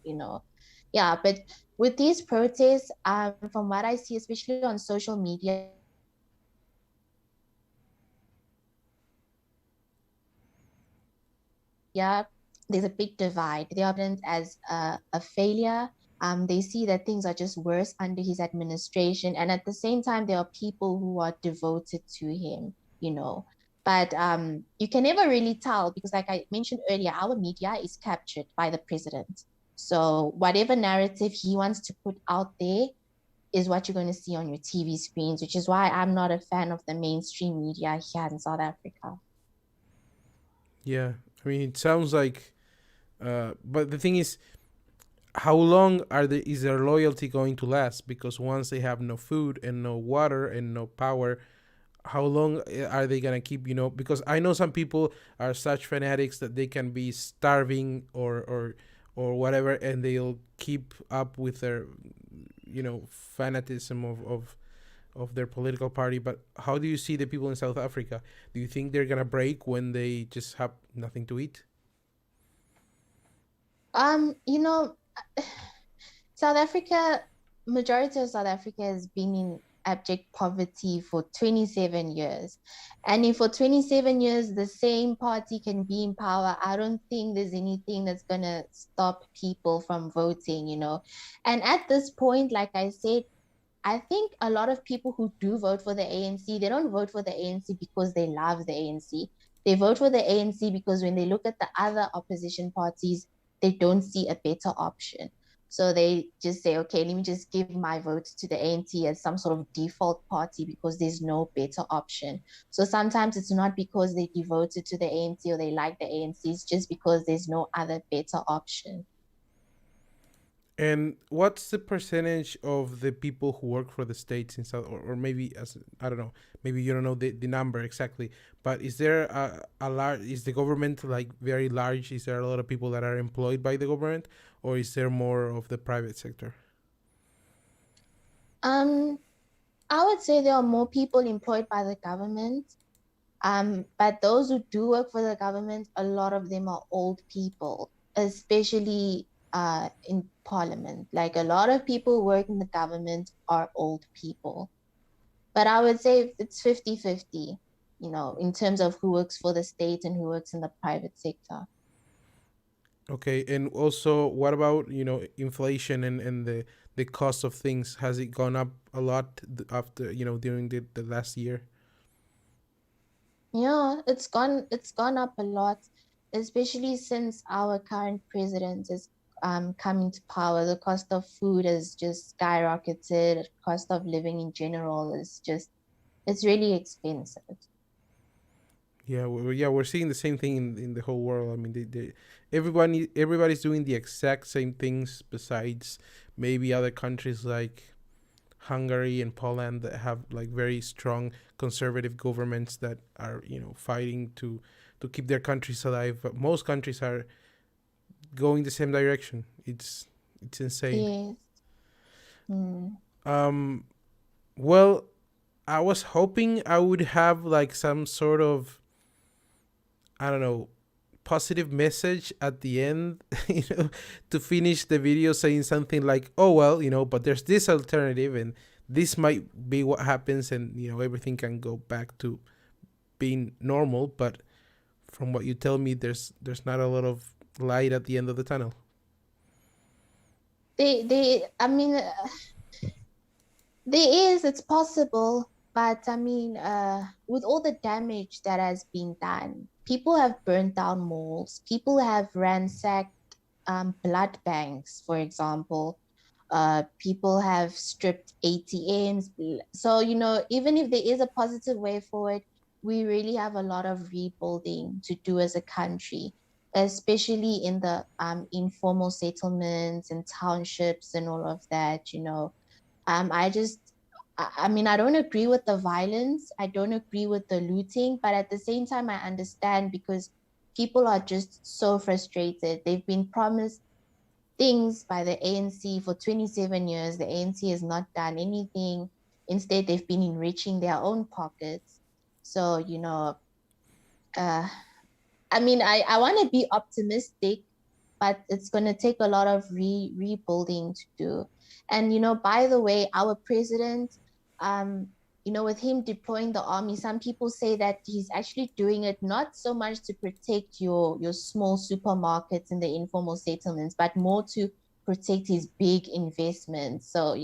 yeah, but with these protests, from what I see, especially on social media, yeah, there's a big divide. They are viewed as a failure. They see that things are just worse under his administration, and at the same time, there are people who are devoted to him. But you can never really tell because, like I mentioned earlier, our media is captured by the president. So whatever narrative he wants to put out there is what you're going to see on your TV screens, which is why I'm not a fan of the mainstream media here in South Africa. Yeah, I mean, it sounds like, but the thing is, how long is their loyalty going to last? Because once they have no food and no water and no power, how long are they gonna keep? Because I know some people are such fanatics that they can be starving or whatever, and they'll keep up with their fanatism of their political party. But how do you see the people in South Africa? Do you think they're gonna break when they just have nothing to eat? Um, you know, South Africa, majority of South Africa has been in abject poverty for 27 years. And if for 27 years the same party can be in power, I don't think there's anything that's going to stop people from voting. And at this point, like I said, I think a lot of people who do vote for the ANC, they don't vote for the ANC because they love the ANC. They vote for the ANC because when they look at the other opposition parties, they don't see a better option. So they just say, okay, let me just give my vote to the ANC as some sort of default party because there's no better option. So sometimes it's not because they devoted to the ANC or they like the ANC, it's just because there's no other better option. And what's the percentage of the people who work for the states in South, or maybe as I don't know, maybe you don't know the number exactly, but is there a large? Is the government like very large? Is there a lot of people that are employed by the government, or is there more of the private sector? Um, I would say there are more people employed by the government. But those who do work for the government, a lot of them are old people, especially in parliament. Like a lot of people who work in the government are old people. But I would say it's 50-50, in terms of who works for the state and who works in the private sector. Okay, and also, what about inflation and the cost of things? Has it gone up a lot after during the last year? Yeah, it's gone up a lot, especially since our current president is coming to power. The cost of food has just skyrocketed. Cost of living in general is just it's really expensive. Yeah, we're seeing the same thing in the whole world. I mean, everybody's doing the exact same things. Besides, maybe other countries like Hungary and Poland that have like very strong conservative governments that are fighting to keep their countries alive. But most countries are going the same direction. It's insane. Yes. Mm. Um, well, I was hoping I would have like some sort of, I don't know, positive message at the end, to finish the video saying something like, "Oh well, but there's this alternative, and this might be what happens, and everything can go back to being normal." But from what you tell me, there's not a lot of light at the end of the tunnel. I mean, there is, it's possible. But I mean, with all the damage that has been done, people have burnt down malls, people have ransacked blood banks, for example. People have stripped ATMs. So, even if there is a positive way forward, we really have a lot of rebuilding to do as a country, especially in the informal settlements and townships and all of that. I just, I mean, I don't agree with the violence. I don't agree with the looting, but at the same time, I understand because people are just so frustrated. They've been promised things by the ANC for 27 years. The ANC has not done anything. Instead, they've been enriching their own pockets. So, uh, I mean, I want to be optimistic, but it's going to take a lot of rebuilding to do. And, by the way, our president, um, with him deploying the army, some people say that he's actually doing it not so much to protect your small supermarkets in the informal settlements, but more to protect his big investments. So,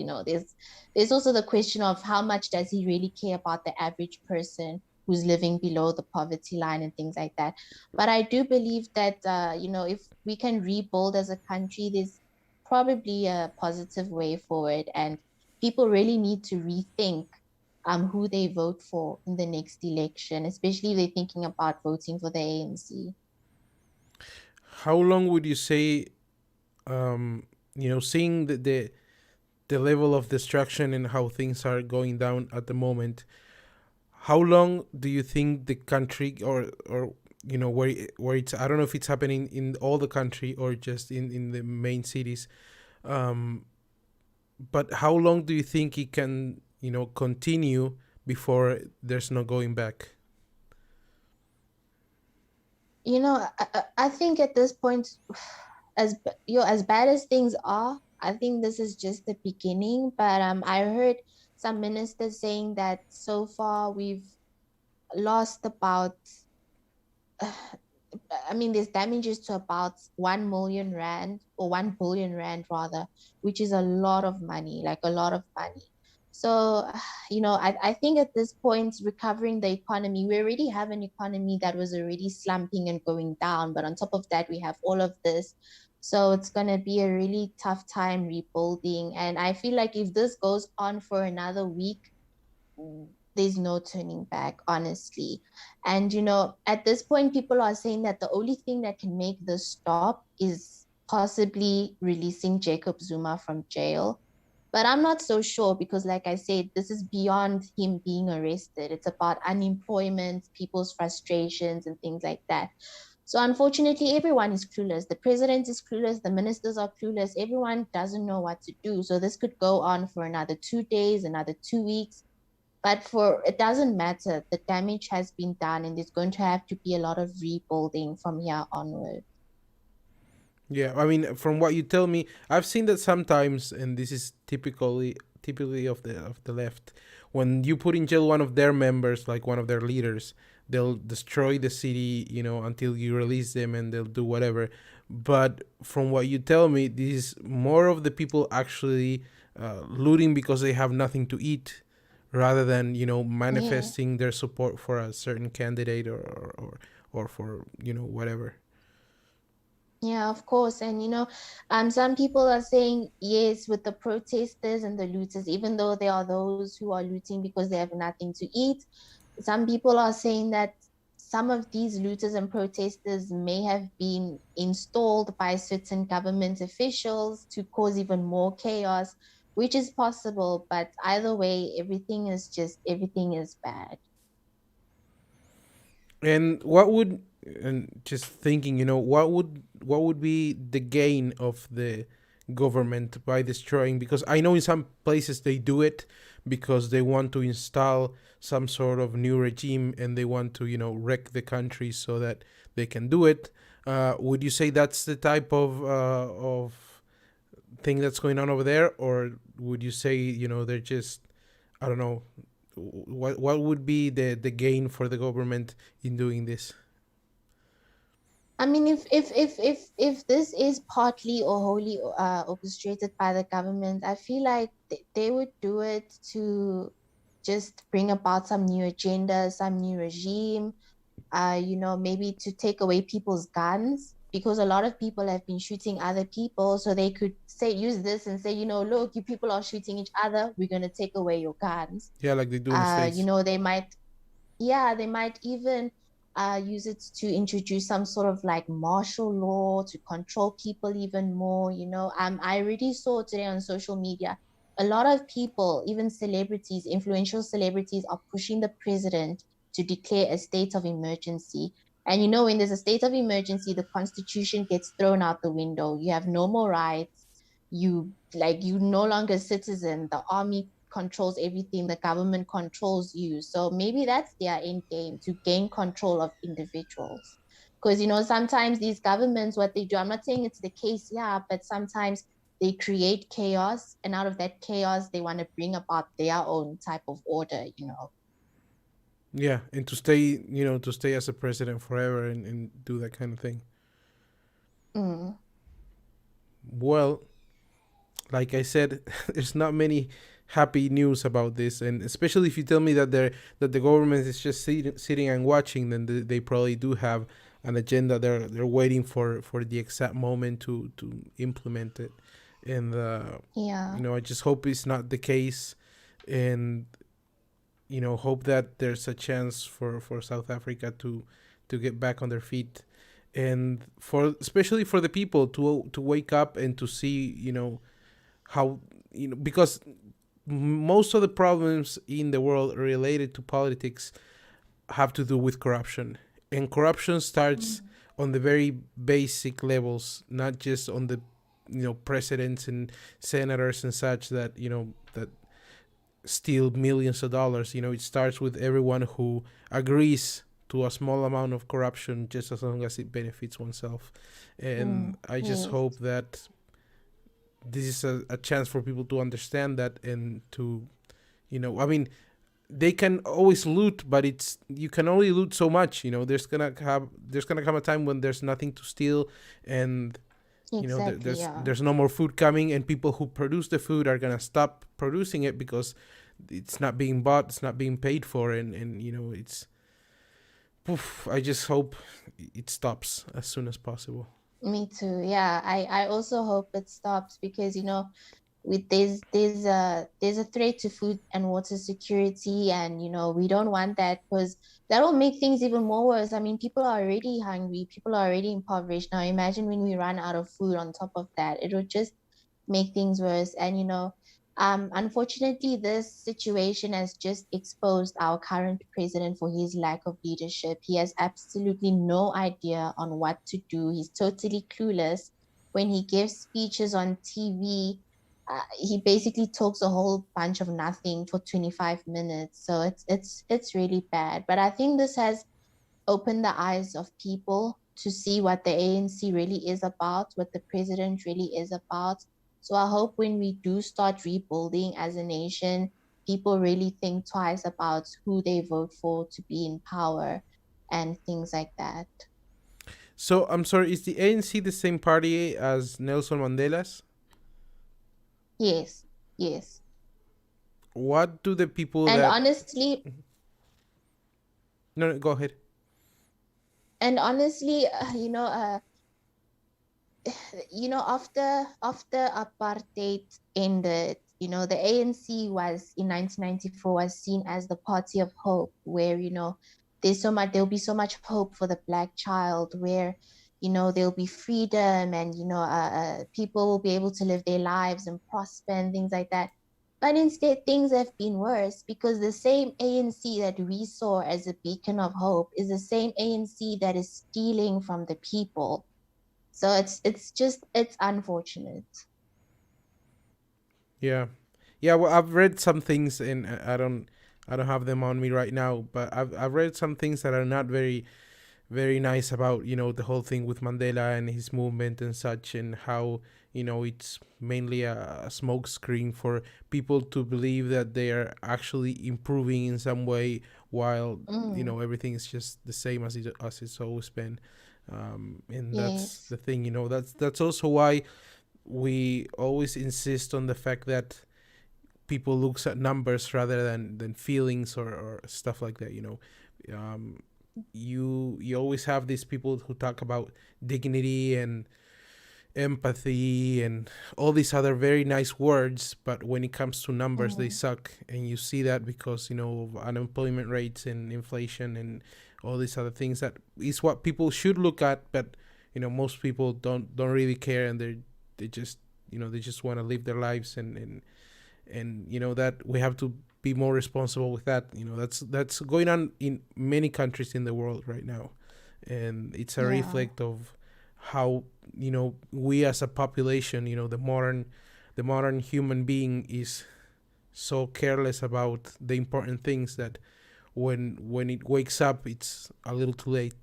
there's also the question of how much does he really care about the average person who's living below the poverty line and things like that. But I do believe that, if we can rebuild as a country, there's probably a positive way forward. And people really need to rethink who they vote for in the next election, especially if they're thinking about voting for the ANC. How long would you say, seeing the level of destruction and how things are going down at the moment, how long do you think the country, or where it's, I don't know if it's happening in all the country or just in the main cities, um but how long do you think it can continue before there's no going back? I think at this point, as bad as things are, I think this is just the beginning. But I heard some ministers saying that so far we've lost about I mean, there's damages to about 1 million rand or 1 billion rand rather, which is a lot of money, like a lot of money. So, I think at this point, recovering the economy, we already have an economy that was already slumping and going down. But on top of that, we have all of this. So it's going to be a really tough time rebuilding. And I feel like if this goes on for another week, there's no turning back, honestly. And, at this point, people are saying that the only thing that can make this stop is possibly releasing Jacob Zuma from jail. But I'm not so sure because, like I said, this is beyond him being arrested. It's about unemployment, people's frustrations, and things like that. So, unfortunately, everyone is clueless. The president is clueless. The ministers are clueless. Everyone doesn't know what to do. So, this could go on for another 2 days, another 2 weeks. But it doesn't matter. The damage has been done, and there's going to have to be a lot of rebuilding from here onward. Yeah, I mean, from what you tell me, I've seen that sometimes, and this is typically of the left. When you put in jail one of their members, like one of their leaders, they'll destroy the city, until you release them, and they'll do whatever. But from what you tell me, this is more of the people actually looting because they have nothing to eat, rather than Yeah. manifesting their support for a certain candidate, or for whatever. Yeah, of course. And some people are saying yes with the protesters and the looters, even though there are those who are looting because they have nothing to eat. Some people are saying that some of these looters and protesters may have been installed by certain government officials to cause even more chaos, which is possible. But either way, everything is bad. And just thinking, what would be the gain of the government by destroying? Because I know in some places they do it because they want to install some sort of new regime, and they want to wreck the country so that they can do it. Would you say that's the type of thing that's going on over there, or would you say they're just, I don't know, what would be the gain for the government in doing this? I mean, if this is partly or wholly orchestrated by the government, I feel like they would do it to just bring about some new agenda, some new regime, maybe to take away people's guns because a lot of people have been shooting other people. So they could say, use this and say, look, you people are shooting each other. We're going to take away your guns. Yeah, like they do in the States. They might, yeah, they might even use it to introduce some sort of like martial law to control people even more. I already saw today on social media, a lot of people, even celebrities, influential celebrities, are pushing the president to declare a state of emergency. And when there's a state of emergency, the constitution gets thrown out the window. You have no more rights. You no longer a citizen. The army controls everything, the government controls you. So maybe that's their end game, to gain control of individuals. Because sometimes these governments, what they do, I'm not saying it's the case, yeah, but sometimes they create chaos, and out of that chaos they want to bring about their own type of order. Yeah, and to stay as a president forever and do that kind of thing. Mm. Well, like I said, there's not many happy news about this, and especially if you tell me that the government is just sitting and watching, then they probably do have an agenda. They're waiting for the exact moment to implement it, and Yeah. I just hope it's not the case, and hope that there's a chance for South Africa to get back on their feet, and for especially for the people to wake up and to see how because most of the problems in the world related to politics have to do with corruption, and corruption starts Mm. on the very basic levels, not just on the presidents and senators and such that steal millions of dollars. It starts with everyone who agrees to a small amount of corruption, just as long as it benefits oneself. And I just Yes. hope that this is a chance for people to understand that, and to I mean, they can always loot, but you can only loot so much. There's gonna come a time when there's nothing to steal, and Exactly. there's Yeah. there's no more food coming, and people who produce the food are gonna stop producing it because it's not being bought, it's not being paid for, and it's poof, I just hope it stops as soon as possible. Me too. Yeah. I also hope it stops because with there's a threat to food and water security, and we don't want that, because that will make things even more worse. I mean, people are already hungry, people are already impoverished. Now imagine when we run out of food on top of that, it will just make things worse. And unfortunately, this situation has just exposed our current president for his lack of leadership. He has absolutely no idea on what to do. He's totally clueless. When he gives speeches on TV, he basically talks a whole bunch of nothing for 25 minutes. So it's really bad. But I think this has opened the eyes of people to see what the ANC really is about, what the president really is about. So I hope when we do start rebuilding as a nation, people really think twice about who they vote for to be in power and things like that. So I'm sorry, is the ANC the same party as Nelson Mandela's? Yes, yes. What do the people And that honestly, no, no, go ahead. and honestly, after apartheid ended, the ANC was in 1994 was seen as the party of hope, where there'll be so much hope for the black child, where there'll be freedom, and people will be able to live their lives and prosper and things like that. But instead, things have been worse, because the same ANC that we saw as a beacon of hope is the same ANC that is stealing from the people. So it's unfortunate. Yeah, yeah. Well, I've read some things, and I don't have them on me right now, but I've read some things that are not very very nice about the whole thing with Mandela and his movement and such, and how it's mainly a smoke screen for people to believe that they are actually improving in some way, while Mm, everything is just the same as it's always been. And that's yes. the thing. That's also why we always insist on the fact that people looks at numbers rather than feelings or stuff like that. Um, you always have these people who talk about dignity and empathy and all these other very nice words, but when it comes to numbers they Mm, suck, and you see that because of unemployment rates and inflation and all these other things that is what people should look at, but most people don't really care, and they just they just want to live their lives, and that we have to be more responsible with that. That's going on in many countries in the world right now, and it's a yeah. reflect of how we as a population, the modern human being is so careless about the important things that when it wakes up it's a little too late.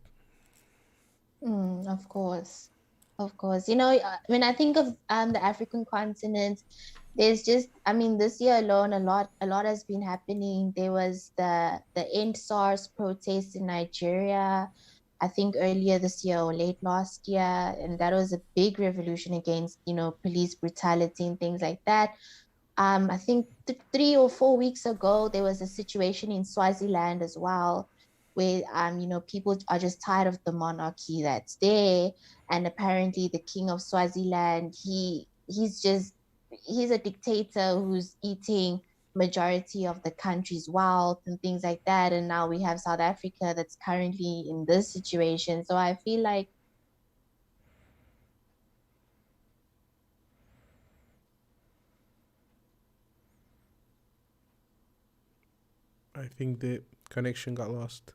Of course. Of course. When I think of the African continent, there's just, I mean, this year alone, a lot has been happening. There was the End SARS protests in Nigeria, I think earlier this year or late last year, and that was a big revolution against, police brutality and things like that. I think 3 or 4 weeks ago, there was a situation in Swaziland as well, where people are just tired of the monarchy that's there, and apparently the king of Swaziland, he's a dictator who's eating majority of the country's wealth and things like that. And now we have South Africa that's currently in this situation. So I feel like, I think the connection got lost.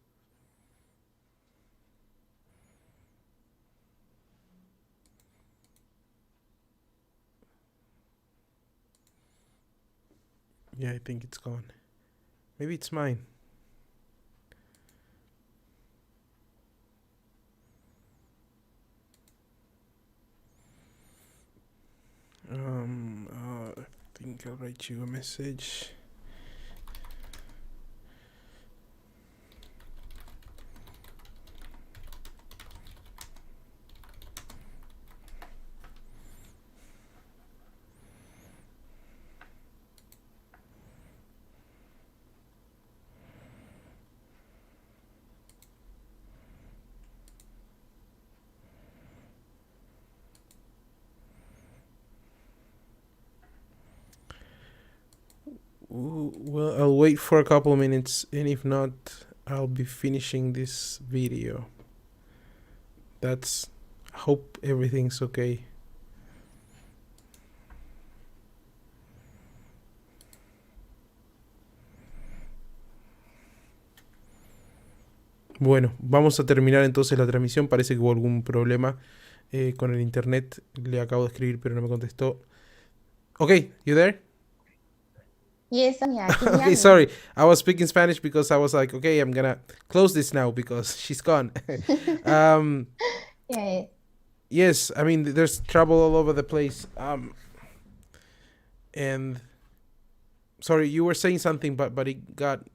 Yeah, I think it's gone. Maybe it's mine. I think I'll write you a message. Well, I'll wait for a couple of minutes, and if not, I'll be finishing this video. That's. Hope everything's okay. Bueno, vamos a terminar entonces la transmisión. Parece que hubo algún problema con el internet. Le acabo de escribir, pero no me contestó. Okay, you there? yes, I'm here. Can you hear Okay, me? sorry. I was speaking Spanish because I was like, okay, I'm gonna close this now because she's gone. um, Yeah. yes, I mean, there's trouble all over the place. And sorry, you were saying something, but it got,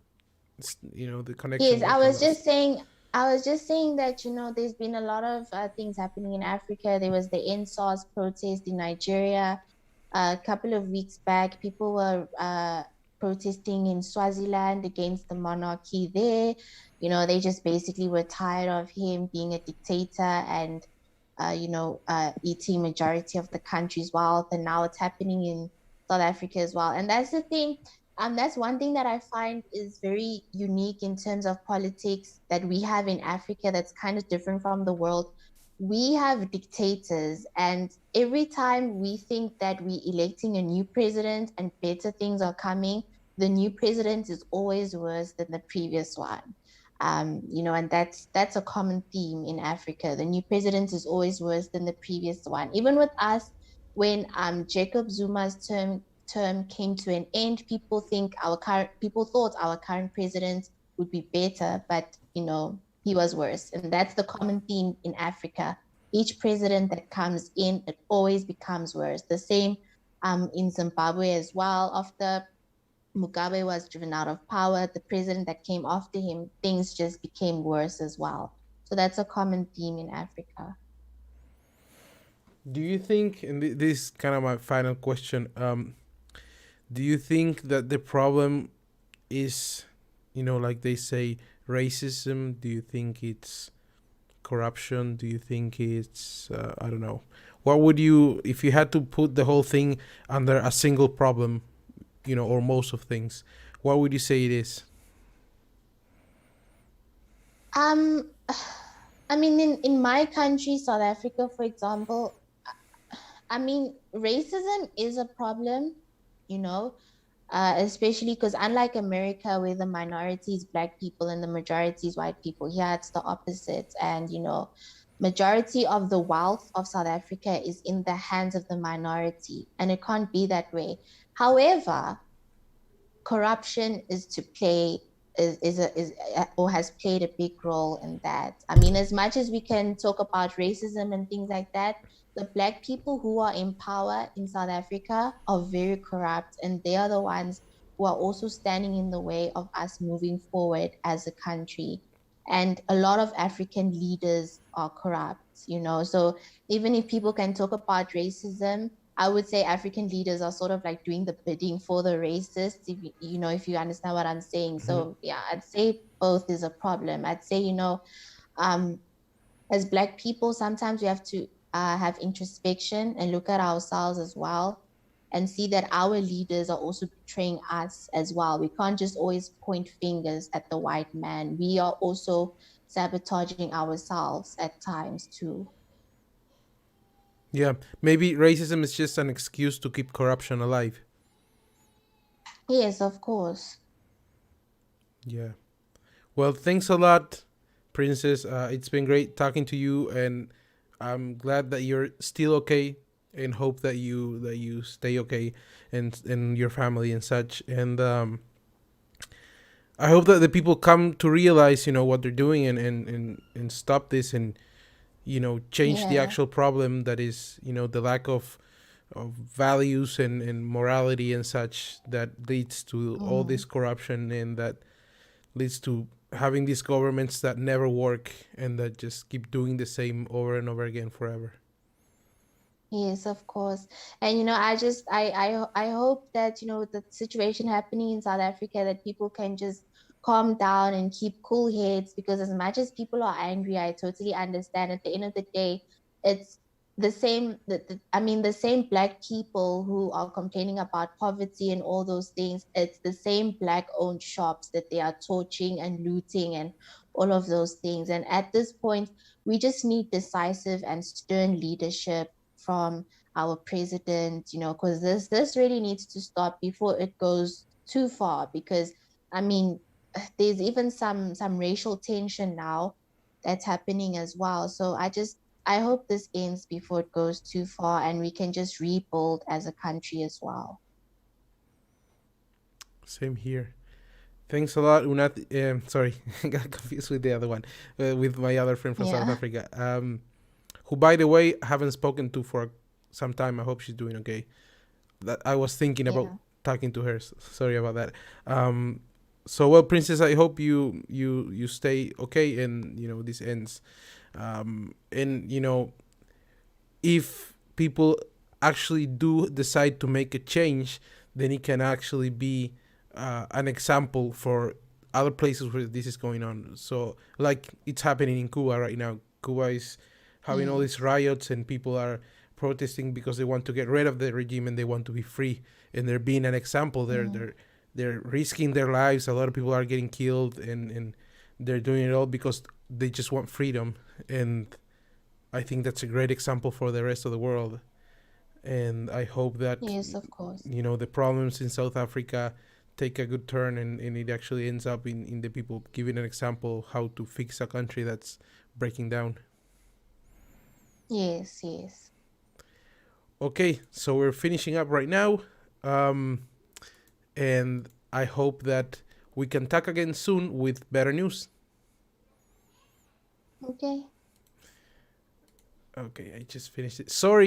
the connection Yes, got lost. I was just saying that, there's been a lot of things happening in Africa. There was the NSAS protest in Nigeria. A couple of weeks back, people were protesting in Swaziland against the monarchy there. They just basically were tired of him being a dictator and, eating majority of the country's wealth. And now it's happening in South Africa as well. And that's the thing. That's one thing that I find is very unique in terms of politics that we have in Africa that's kind of different from the world. We have dictators, and every time we think that we're electing a new president and better things are coming, the new president is always worse than the previous one. And that's a common theme in Africa. The new president is always worse than the previous one. Even with us, when Jacob Zuma's term came to an end, people thought our current president would be better, but he was worse. And that's the common theme in Africa. Each president that comes in, it always becomes worse. The same in Zimbabwe as well. After Mugabe was driven out of power, the president that came after him, things just became worse as well. So that's a common theme in Africa. Do you think, and this is kind of my final question, Do you think that the problem is, like they say, racism? Do you think it's corruption? Do you think it's, I don't know. What would you, if you had to put the whole thing under a single problem, or most of things, what would you say it is? Um, I mean, in my country, South Africa, for example, I mean, racism is a problem, you know, especially because unlike America, where the minority is Black people and the majority is white people, here it's the opposite. And, majority of the wealth of South Africa is in the hands of the minority, and it can't be that way. However, corruption is to play is or has played a big role in that. I mean, as much as we can talk about racism and things like that, the Black people who are in power in South Africa are very corrupt, and they are the ones who are also standing in the way of us moving forward as a country. And a lot of African leaders are corrupt, So even if people can talk about racism, I would say African leaders are sort of like doing the bidding for the racists, if you understand what I'm saying. Hmm. So yeah, I'd say both is a problem. I'd say, um, as Black people, sometimes we have to have introspection and look at ourselves as well and see that our leaders are also betraying us as well. We can't just always point fingers at the white man. We are also sabotaging ourselves at times too. Yeah, maybe racism is just an excuse to keep corruption alive. Yes, of course. Yeah. Well, thanks a lot, Princess. It's been great talking to you, and I'm glad that you're still okay, and hope that you stay okay, and your family and such. And I hope that the people come to realize, what they're doing, and stop this, and change the Yeah. actual problem that is, the lack of values and morality and such that leads to all Mm. this corruption, and that leads to having these governments that never work and that just keep doing the same over and over again forever. Yes, of course. And I hope that the situation happening in South Africa, that people can just calm down and keep cool heads, because as much as people are angry, I totally understand. At the end of the day, it's the same I mean the same Black people who are complaining about poverty and all those things. It's the same Black owned shops that they are torching and looting and all of those things. And at this point, we just need decisive and stern leadership from our president, because this really needs to stop before it goes too far. Because I mean, there's even some racial tension now that's happening as well. So I hope this ends before it goes too far and we can just rebuild as a country as well. Same here. Thanks a lot, Unat. Sorry, got confused with the other one, with my other friend from South Yeah. Africa. Who, by the way, I haven't spoken to for some time. I hope she's doing okay. That I was thinking about Yeah. talking to her. Sorry about that. Um, so well, Princess, I hope you stay okay, and this ends. And if people actually do decide to make a change, then it can actually be an example for other places where this is going on. So, like it's happening in Cuba right now. Cuba is having all these Yes. riots, and people are protesting because they want to get rid of the regime and they want to be free. And they're being an example. Mm. They're risking their lives. A lot of people are getting killed, and they're doing it all because they just want freedom. And I think that's a great example for the rest of the world. And I hope that Yes, of course. the problems in South Africa take a good turn, and it actually ends up in the people giving an example how to fix a country that's breaking down. Yes, yes. Okay, so we're finishing up right now. Um, and I hope that we can talk again soon with better news. Okay. Okay, I just finished it. Sorry